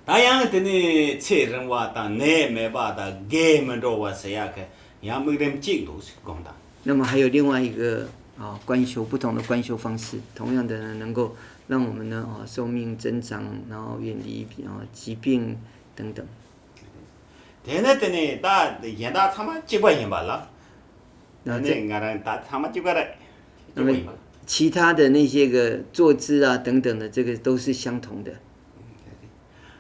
다양 드니 체른와 다 내매바다 게임으로 와서야 그 야무름 찍도 공다。那么还有另外一个观修不同的观修方式，同样的呢，能够让我们呢寿命增长，然后远离疾病等等。대내더니 다 얘다 참아 찍어야 말라. 네, 나랑 다 참아 찍어라. 那么其他的那些个坐姿啊等等的，这个都是相同的。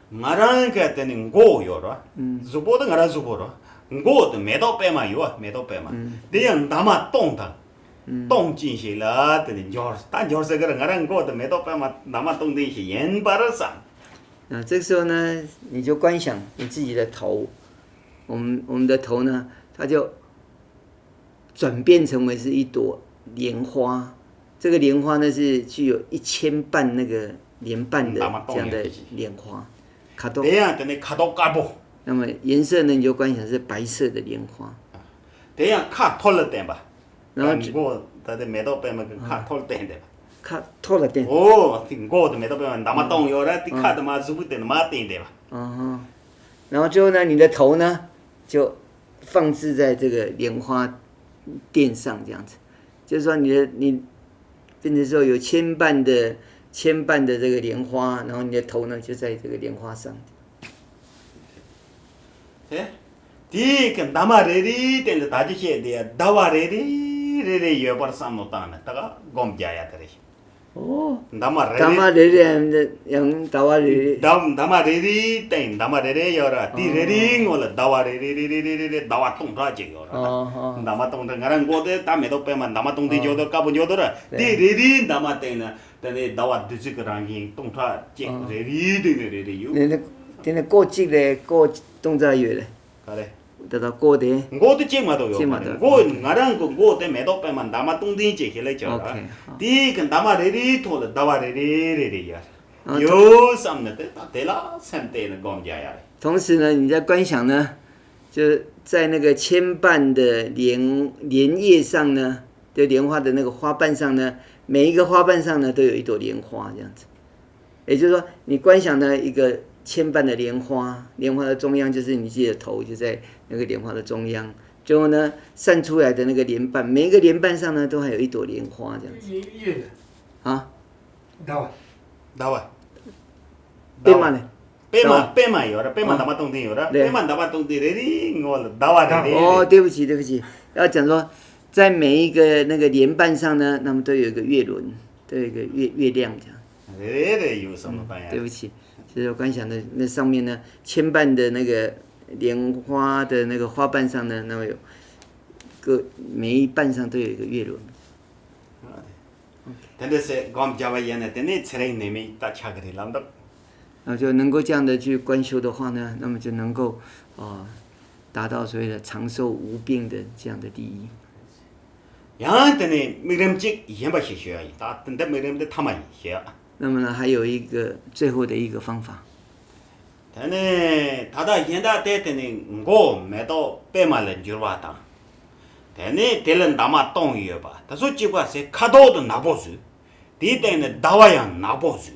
나랑 그때는 고요라. 주보도 나라 주보로. 고도 매도 빼마요. 매도 빼마. 대양 남아 똥다. 똥 진실라.等但就是个나랑 고도 매도 빼마 남아 똥 진실 연바르상。这个时候呢，你就观想你自己的头，我们的头呢，它就转变成为是一朵莲花。这个莲花呢是具有1000瓣那个莲瓣的这样的莲花。对呀，等于卡多嘎布。那么颜色呢，你就观想是白色的莲花。对呀，卡脱了点吧。然后我它的没到白嘛，跟卡脱了点的吧。卡脱了点。哦，我的没到白嘛，那么动摇了，你卡的嘛，是不得嘛点的吧。然后最后呢，你的头呢就放置在这个莲花垫上，这样子，就是说你变成说有千瓣的这个莲花，然后你的头呢就在这个莲花上。哎，第一个나마레리 된다 다지게 돼 다와레리 여버 삼노다네 다가 곰자야 되리. 다마레리 양 다와레리. 다마레리 땡 다마레리 여라 디레리 올라 다와레리 다와 통라지 여라. 다마 통라 가랑 고데 다메도 빼만 다마 통디 조도 까부 조도라 디레리 다마 땡나 근데 다와 드지그랑이 통라 제 레리 되레리 요. 근데 꼬찍래 동자유래. 그래. 다다 꼬데. 고도 찍마도요. 고 나랑 고데 메도 빼만 다마 동딩지 해래죠. 디근 다마 레리 토다 다와 레리야. 요 삼네데 다텔라 센테는 곰자야. 同时呢，你在观想呢，就在那个千瓣的莲叶上呢，就莲花的那个花瓣上呢，每一个花瓣上呢都有一朵莲花这样子。也就是说，你观想呢一个千瓣的莲花，莲花的中央就是你自己的头，就在那个莲花的中央。最后呢，散出来的那个莲瓣，每一个莲瓣上呢都还有一朵莲花这样子。啊？다와. 빼만 요라. 빼만 다마 동딩 요라. 빼만 다마 동딩 레리 올 다와 레리. 对不起，要讲说，在每一个那个莲瓣上呢，那么都有一个月轮，都有一个月亮这样。对不起，就是我观想的那上面呢，千瓣的那个莲花的那个花瓣上呢，那么有每一瓣上都有一个月轮。然后就能够这样的去观修的话呢，那么就能够达到所谓的长寿无病的这样的利益。那么呢，还有一个最后的一个方法。다다 현다 때때는 고 매도 빼말은 줄와다. 대네 델은 남아 똥이여 봐. 다소 집과세 카도도 나보수. 디때는 나와야 나보수.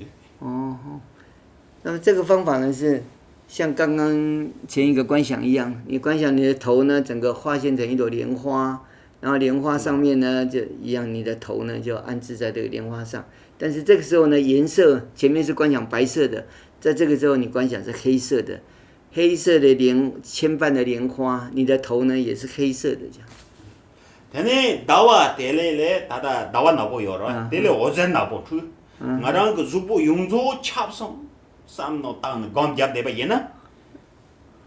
那么这个方法呢是像刚刚前一个观想一样，你观想你的头呢整个化现成一朵莲花，然后莲花上面呢就一样，你的头呢就安置在这个莲花上。但是这个时候呢，颜色前面是观想白色的，在这个时候你观想是黑色的，黑色的千瓣的莲花，你的头呢也是黑色的这样。대네 나와 델레레 다다 나와 나고 요라. 델레 오전 나고 투. 나랑 그 주부 용조 찹성 삼노 땅 곰잡 대바 얘나.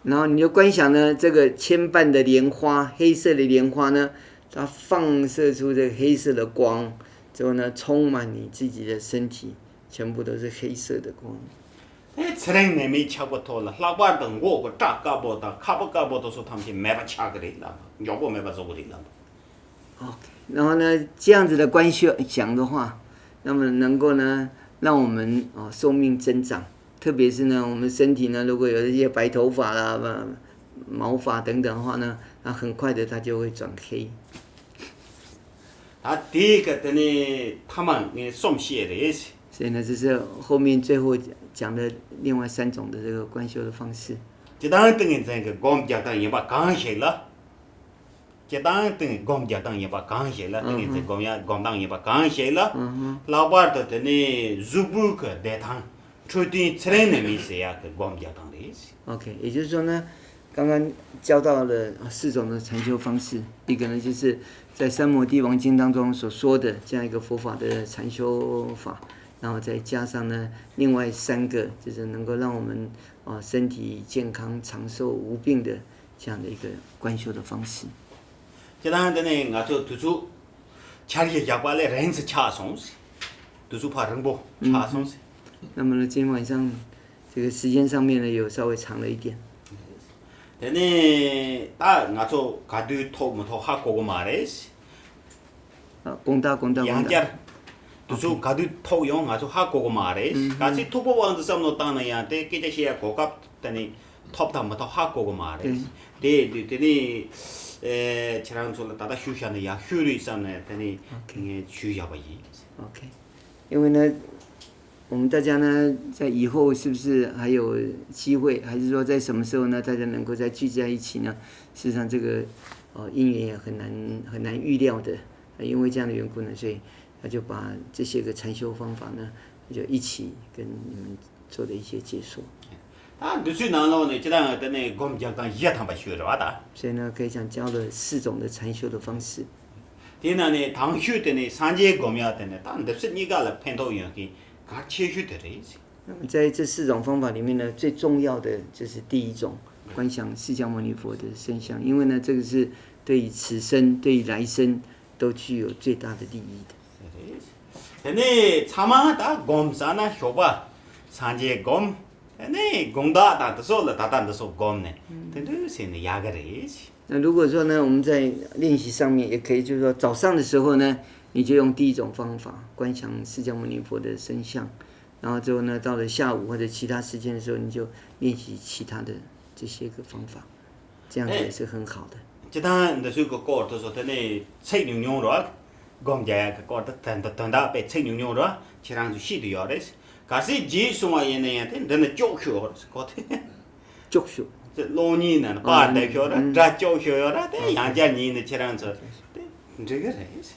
然后你就观想呢，这个千瓣的莲花，黑色的莲花呢，它放射出这个黑色的光，之后呢，充满你自己的身体，全部都是黑色的光。트랭 내미 차고 토라. 라바던 고 딱가보다 카보가보도 소탐시 매바 차그리다. 요거 매바 소그리다. OK， 然后呢，这样子的观想的话，那么能够呢，让我们寿命增长。特别是呢，我们身体呢，如果有一些白头发啦、毛发等等的话呢，那很快的它就会转黑。第一个等你他们送血的也是。所以呢，这是后面最后讲的另外3种的这个观修的方式。这当等于这个讲讲当也把刚写了，这当等于讲当也把刚写了，等于这讲当也把刚写了。老板的这呢，入不可得汤，出点吃的那意思呀，个讲当的意思。OK， 也就是说呢，刚刚教到了4种的禅修方式，一个呢就是在《三摩地王经》当中所说的这样一个佛法的禅修法，然后再加上呢另外3个，就是能够让我们身体健康、长寿、无病的这样的一个观修的方式。这当的呢，我就读书，家里家过来人是恰松些，读书怕人不恰松些。那么呢，今天晚上这个时间上面呢有稍微长了一点。但呢，打我就搞对头么头哈过个嘛嘞是。公道。杨家，读书搞对头用我就哈过个嘛嘞是，搞是头不王子什么当那样，对，给这些国家但呢，头他么头哈过个嘛嘞是，对呢。这样做了，大家休闲的呀，休息上呢，等你需要不一。OK， 因为呢，我们大家呢，在以后是不是还有机会，还是说在什么时候呢，大家能够再聚在一起呢？事实上，这个因缘也很难预料的。因为这样的缘故呢，所以他就把这些个禅修方法呢，就一起跟你们做的一些解说。读书难了呢，这样的呢，我们讲一趟把学了哇所以呢，可以讲教了4种的禅修的方式。第二呢，堂修的呢，3节我们要的呢，但都是你个了偏头样的，搞切修的嘞。那么在这4种方法里面呢，最重要的就是第1种，观想释迦牟尼佛的身相，因为呢，这个是对于此生、对于来生都具有最大的利益的。但呢，参马达讲啥呢？学吧，3节讲。那公大打的时候了，打的时候讲呢，但都是呢压个嘞。那如果说呢，我们在练习上面也可以，就是说早上的时候呢，你就用第1种方法观想释迦牟尼佛的身相，然后之后呢，到了下午或者其他时间的时候，你就练习其他的这些个方法，这样子也是很好的。这当那时候搞的时候，他呢菜牛牛了，讲家个搞的等到被菜牛牛了，其他就洗都要的。可是几什么人呢？他那教学了，是搞的。教学。这老年呢，把代表了，这教学了，对，杨家人呢，这样子，对，这个人是。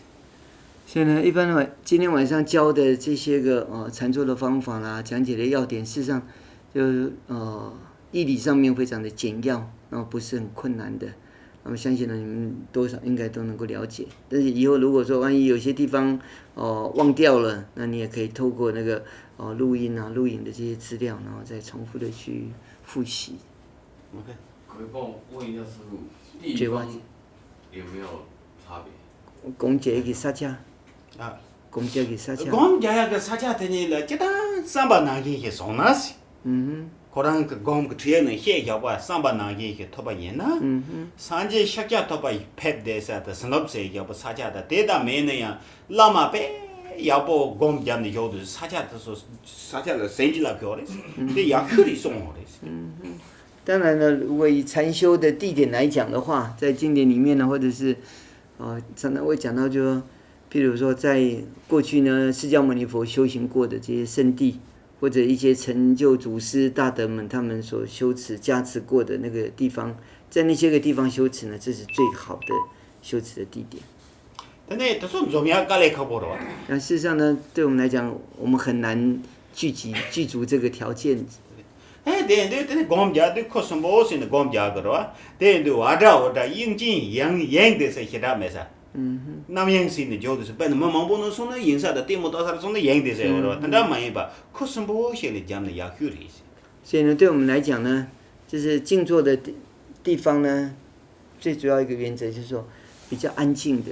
所以呢，一般的今天晚上教的这些个禅坐的方法啦，讲解的要点，事实上就义理上面非常的简要，然后不是很困难的。那么相信呢，你们多少应该都能够了解。但是以后如果说万一有些地方忘掉了，那你也可以透过那个录音啊、录影的这些资料，然后再重复的去复习。OK。可以帮我问一下师傅，地方有没有差别？公节给撒家。啊。公节给撒家。公节个撒家的呢，这当300难给些上哪些？可能个讲个天呢，些要把300难给些托把人呐。3节撒家托把拍的啥的，3岁要不撒家的，对的没那样，那么呗。要不公家的要的撒家的时候，撒家的生意了票的，这也可以送我的。当然呢，如果以禅修的地点来讲的话，在经典里面呢，或者是常常会讲到，就说，譬如说在过去呢，释迦牟尼佛修行过的这些圣地，或者一些成就祖师大德们他们所修持加持过的那个地方，在那些个地方修持呢，这是最好的修持的地点。但呢，都是怎么样搞来考不了？但事实上呢，对我们来讲，我们很难具足这个条件。对，公家对可什么事呢？公家个了，对，我这应尽应的是其他没啥。那么应是呢，就是本来我们不能说那应啥的，对么多少说那应的是了，但那没吧，可什么事呢？讲的也有理。所以呢，对我们来讲呢，就是静坐的地方呢，最主要一个原则就是说，比较安静的。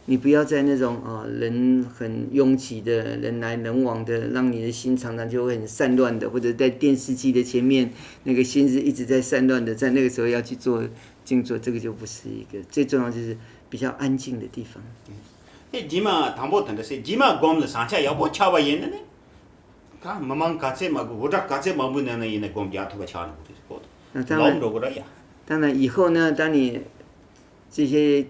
你不要在那种人很拥挤的、人来人往的，让你的心常常就会很散乱的，或者在电视机的前面，那个心是一直在散乱的，在那个时候要去做静坐，这个就不是一个最重要，就是比较安静的地方。起码谈不谈的是，起码我们上下要不瞧不严的呢。看慢慢搞这嘛，我这搞这嘛不能呢，因为我们家头个瞧了，那当然以后呢，当你这些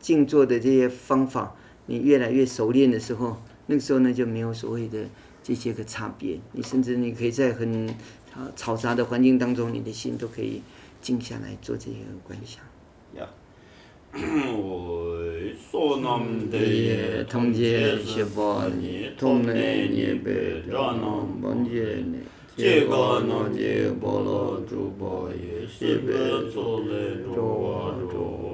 静坐的这些方法，你越来越熟练的时候，那个时候呢就没有所谓的这些个差别。你甚至你可以在很嘈杂的环境当中，你的心都可以静下来做这些观想。为所南的通解十八年，通内涅贝扎那般揭呢，揭嘎那揭巴拉朱巴耶，西贝佐雷卓瓦卓。